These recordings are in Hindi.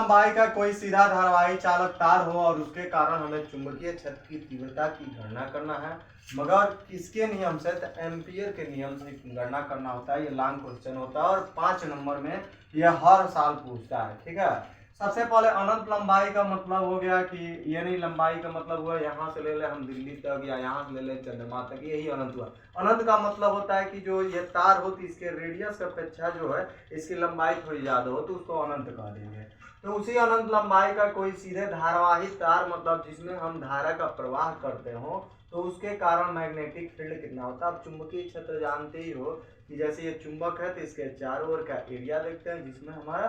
लंबाई का कोई सीधा धारावाही चालक तार हो और उसके कारण हमें चुंबकीय क्षेत्र की तीव्रता की गणना करना है, मगर किसके नियम से? तो एम्पियर के नियम से गणना करना होता है। ये लॉन्ग क्वेश्चन होता है और 5 नंबर में यह हर साल पूछता है। ठीक है, सबसे पहले अनंत लंबाई का मतलब हो गया कि यानी लंबाई का मतलब हुआ यहाँ से ले ले हम दिल्ली तक, या यहाँ से ले ले चंद्रमा तक, यही अनंत हुआ। अनंत का मतलब होता है कि जो ये तार होती है इसके रेडियस की अपेक्षा जो है इसकी लंबाई थोड़ी ज़्यादा हो तो उसको अनंत कह देंगे। तो उसी अनंत लंबाई का कोई सीधे धारावाही तार मतलब जिसमें हम धारा का प्रवाह करते हो तो उसके कारण मैग्नेटिक फील्ड कितना होता है। आप चुंबकीय क्षेत्र जानते ही हो कि जैसे ये चुंबक है तो इसके चारों ओर का एरिया देखते हैं, जिसमें हमारा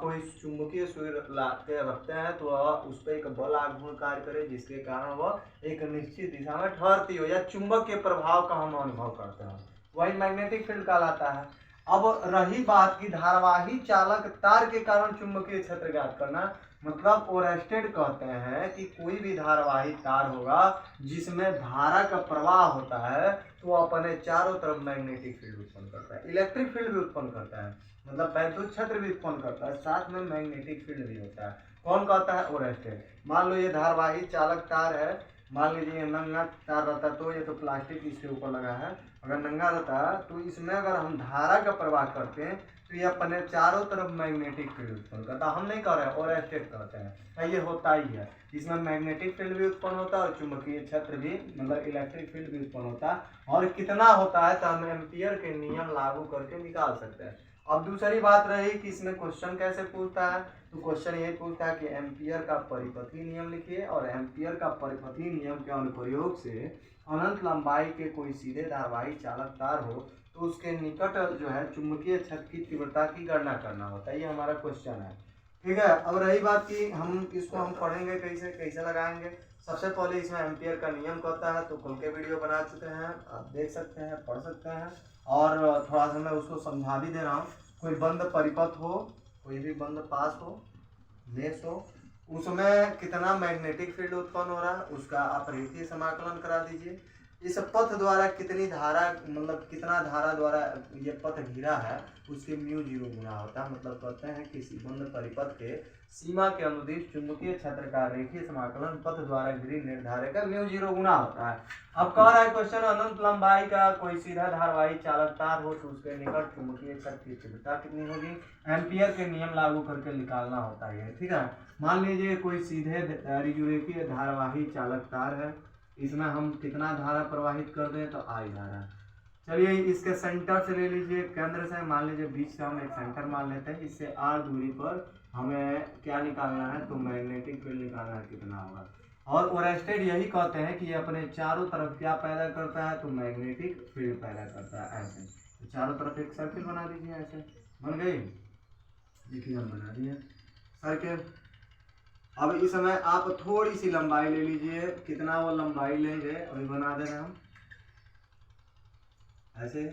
कोई चुंबकीय सुई लाते रखते हैं तो वह उस पर एक बल आघूर्ण कार्य करे जिसके कारण वह एक निश्चित दिशा में ठहरती हो या चुंबक के प्रभाव का हम अनुभव करते हैं, वही मैग्नेटिक फील्ड कहलाता है। अब रही बात की धारावाही चालक तार के कारण चुंबकीय क्षेत्र ज्ञात करना, मतलब ओरेस्टेड कहते हैं कि कोई भी धारावाही तार होगा जिसमें धारा का प्रवाह होता है तो वो अपने चारों तरफ मैग्नेटिक फील्ड उत्पन्न करता है, इलेक्ट्रिक फील्ड भी उत्पन्न करता है, मतलब वैद्युत क्षेत्र भी उत्पन्न करता है, साथ में मैग्नेटिक फील्ड भी होता है। कौन कहता है? ओरेस्टेड। मान लो ये धारावाही चालक तार है, मान लीजिए ये नंगा तार रहता तो ये तो प्लास्टिक इसके ऊपर लगा है, अगर नंगा रहता तो इसमें अगर हम धारा का प्रवाह करते हैं तो ये अपने चारों तरफ मैग्नेटिक फील्ड उत्पन्न करता है। हम नहीं कह रहे हैं, ओरेस्टेड कहते हैं, ये होता ही है। इसमें मैग्नेटिक फील्ड भी उत्पन्न होता है और चुंबकीय क्षेत्र भी मतलब इलेक्ट्रिक फील्ड भी उत्पन्न होता है। और कितना होता है तो हम एम्पियर के नियम लागू करके निकाल सकते हैं। अब दूसरी बात रही कि इसमें क्वेश्चन कैसे पूछता है, तो क्वेश्चन ये पूछता है कि एम्पियर का परिपथी नियम लिखिए और एम्पियर का परिपथी नियम के अनुप्रयोग से अनंत लंबाई के कोई सीधे धारावाही चालक तार हो तो उसके निकट जो है चुंबकीय क्षेत्र की तीव्रता की गणना करना होता है। ये हमारा क्वेश्चन है। ठीक है, अब रही बात की हम इसको हम पढ़ेंगे कैसे लगाएंगे। सबसे पहले इसमें एम्पियर का नियम कहता है तो खुल के वीडियो बना चुके हैं, आप देख सकते हैं, पढ़ सकते हैं। और थोड़ा सा मैं उसको समझा भी दे रहा हूँ। कोई बंद परिपथ हो, कोई भी बंद पास हो, मेष हो, उसमें कितना मैग्नेटिक फील्ड उत्पन्न हो रहा है उसका आप रेखीय समाकलन करा दीजिए। इस पथ द्वारा कितनी धारा मतलब कितना धारा द्वारा ये पथ घिरा है उसके म्यू 0 गुना होता है। मतलब कहते हैं किसी बंद परिपथ के सीमा के अनुदिश चुंबकीय क्षेत्र का रेखीय समाकलन पथ द्वारा घिरी निर्धारक का म्यू 0 गुना होता है। अब कह रहा है क्वेश्चन अनंत लंबाई का कोई सीधा धारावाही चालक तार हो तो उसके निकट चुंबकीय क्षेत्र की तीव्रता कितनी होगी, एम्पियर के नियम लागू करके निकालना होता है। ठीक है, मान लीजिए कोई सीधे रेखीय धारावाही चालक तार है, इसमें हम कितना धारा प्रवाहित कर दें तो आई धारा। चलिए इसके सेंटर से ले लीजिए, केंद्र से मान लीजिए बीच से हम एक सेंटर मान लेते हैं, इससे r दूरी पर हमें क्या निकालना है तो मैग्नेटिक फील्ड निकालना है कितना होगा। और ओरेस्टेड यही कहते हैं कि ये अपने चारों तरफ क्या पैदा करता है तो मैग्नेटिक फील्ड पैदा करता है। ऐसे तो चारों तरफ एक सर्किल बना दीजिए, ऐसे बन गई, देखिए हम बना दिए सर्किल। अब इस समय आप थोड़ी सी लंबाई ले लीजिए, कितना वो लंबाई लेंगे अभी बना दे रहे हैं हम, ऐसे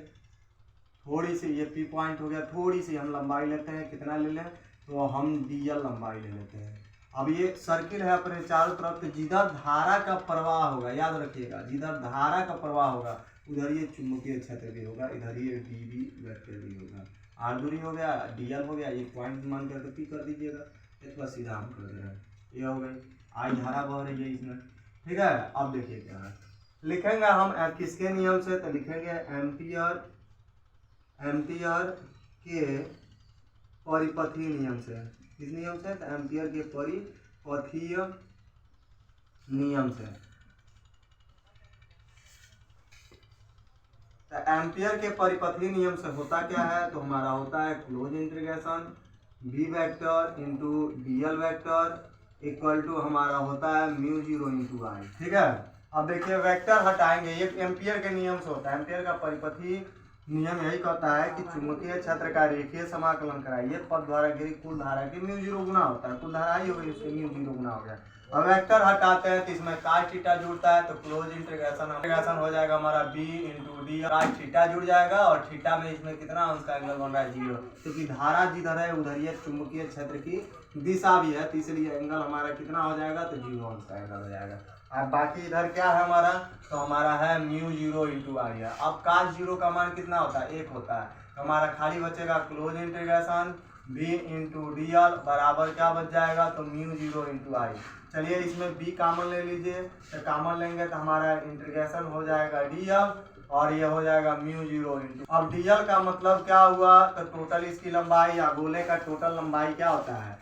थोड़ी सी, ये पी पॉइंट हो गया, थोड़ी सी हम लंबाई लेते हैं, कितना ले लें तो हम डीएल लंबाई ले लेते हैं। अब ये सर्किल है अपने चारों तरफ, तो जिधर धारा का प्रवाह होगा, याद रखिएगा जिधर धारा का प्रवाह होगा उधर ये चुंबकीय क्षेत्र भी होगा, इधर ये डीबी वेक्टर भी होगा। आर दूरी हो गया, डीएल हो गया, ये पॉइंट मान करके पी कर दीजिएगा, ये थोड़ा सीधा हम कर दे रहे हैं, ये हो गई आई धारा बह रही है इसमें। ठीक है, अब देखिए क्या है लिखेंगे हम किसके नियम से तो लिखेंगे एम्पियर के परिपथीय नियम से। किस नियम से तो एम्पियर के परिपथीय नियम से। तो एम्पियर के परिपथीय नियम से होता क्या है तो हमारा होता है close integration B vector into D L vector equal to हमारा होता है म्यू 0 इंटू आई। ठीक है, अब देखिए वेक्टर हटाएंगे, ये एम्पियर के नियम से होता है। एम्पियर का परिपथीय नियम यही कहता है कि चुंबकीय क्षेत्र का रेखीय समाकलन कराइए पथ द्वारा घिरी कुल धारा की म्यू 0 गुना होता है, कुल धारा ही हो गई उसके म्यू 0 गुना हो गया। अब वेक्टर हटाते हैं तो इसमें cos थीटा जुड़ता है तो क्लोज इंटीग्रेशन हो जाएगा हमारा b into D, cos theta जुड़ जाएगा और थीटा में इसमें कितना अंश का एंगल बन रहा है 0, क्योंकि धारा जिधर है उधर ये चुंबकीय क्षेत्र की दिशा भी है तो इसलिए एंगल हमारा कितना हो जाएगा तो 0 अंश का एंगल हो जाएगा। अब बाकी इधर क्या है हमारा तो हमारा है म्यू 0 इंटू आई है। अब cos 0 का मान कितना होता है 1 होता है, तो हमारा खाली बचेगा close integration B into D L बराबर क्या बच जाएगा, तो म्यू जीरो इंटू आई। चलिए इसमें बी कामन ले लीजिए, तो कामन लेंगे तो हमारा इंटीग्रेशन हो जाएगा डी एल और ये हो जाएगा म्यू जीरो इंटू। अब डी एल का मतलब क्या हुआ, तो टोटल इसकी लंबाई या गोले का टोटल लंबाई क्या होता है,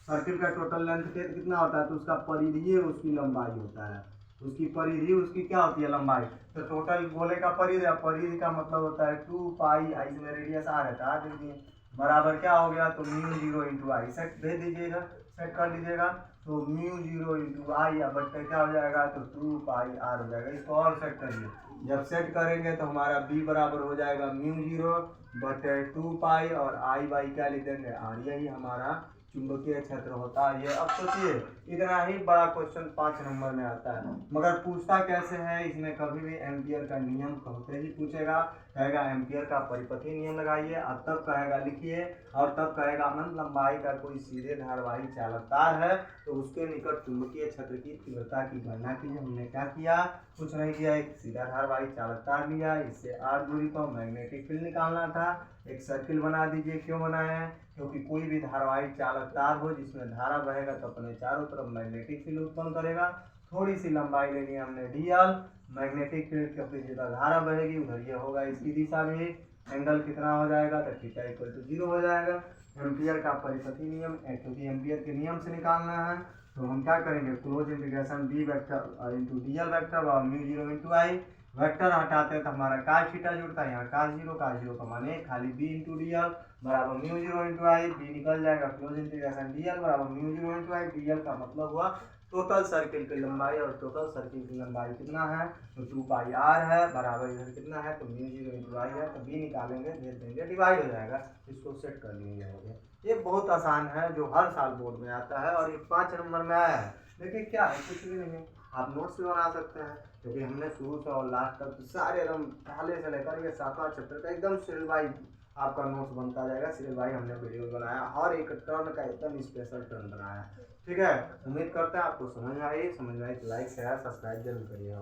सर्किल का टोटल लेंथ कितना होता है, तो उसका परिधि उसकी लंबाई होता है, उसकी परिधि उसकी क्या होती है लंबाई। तो टोटल गोले का परिधि, परिधि का मतलब होता है 2 पाई आई, इसमें रेडियस आ रहता है बराबर क्या हो गया, तो म्यू जीरो इंटू आई। सेट भेज दीजिएगा, सेट कर लीजिएगा, तो म्यू जीरो इंटू आई या बट्टे क्या हो जाएगा, तो 2 पाई आर हो जाएगा। इसको और सेट करिए, जब सेट करेंगे तो हमारा बी बराबर हो जाएगा म्यू जीरो बटे 2 पाई और आई बाई क्या लिख देंगे आर, यही हमारा चुंबकीय क्षेत्र होता है। ये अब सोचिए इतना ही बड़ा क्वेश्चन 5 नंबर में आता है, मगर पूछता कैसे है, इसमें कभी भी एम्पियर का नियम कहते ही पूछेगा, कहेगा एम्पियर का परिपथी नियम लगाइए, और तब कहेगा लिखिए, और तब कहेगा अनंत लंबाई का कोई सीधे धारावाही चालक तार है तो उसके निकट चुंबकीय क्षेत्र की तीव्रता की गणना कीजिए। हमने क्या किया, कुछ नहीं किया, एक सीधा धारावाही चालक तार लिया, इससे आर दूरी पर मैग्नेटिक फील्ड निकालना था, एक सर्किल बना दीजिए। क्यों बनाया, क्योंकि कोई भी धारावाही चालक तार हो जिसमें धारा बहेगा तो अपने चारों तरफ मैग्नेटिक फील्ड उत्पन्न करेगा। थोड़ी सी लंबाई लेनी है हमने डी एल, मैग्नेटिक फील्ड क्योंकि जिधर धारा बहेगी उधर ये होगा इसकी दिशा में, एंगल कितना हो जाएगा, तो थीटा इक्वल टू 0 हो जाएगा। एम्पियर का परिपथी नियम, क्योंकि एम्पियर के नियम से निकालना है तो हम क्या करेंगे, close integration B vector into D L vector और mu zero into I. Vector हटाते हैं तो हमारा काज थीटा जुड़ता है, यहाँ काज जीरो का माने खाली बी इंटू डी एल बराबर म्यू जीरो इंटू आई, बी निकल जाएगा, क्लोज इंटीग्रेशन डी एल बराबर म्यू जीरो इंटू आई। डी एल का मतलब हुआ टोटल सर्किल की लंबाई, और टोटल सर्किल की लंबाई कितना है, तो 2 पाई आर है बराबर इधर कितना है, तो म्यू जीरो इंटू आई है, तो बी निकालेंगे भेज देंगे डिवाइड हो जाएगा। इसको सेट कर लेंगे, हो गया। ये बहुत आसान है जो हर साल बोर्ड में आता है और ये 5 नंबर में आया है। देखिए क्या है, कुछ भी नहीं है, आप नोट्स भी बना सकते हैं, क्योंकि हमने शुरू से और लास्ट तक सारे एकदम पहले से लेकर ये 7वां चैप्टर का एकदम सीरियल वाइज आपका नोट्स बनता जाएगा। सीरियल वाइज हमने वीडियो बनाया, हर एक टर्न का एकदम स्पेशल टर्न बनाया है। ठीक है, उम्मीद करते हैं आपको समझ में आई तो लाइक शेयर सब्सक्राइब जरूर करिएगा।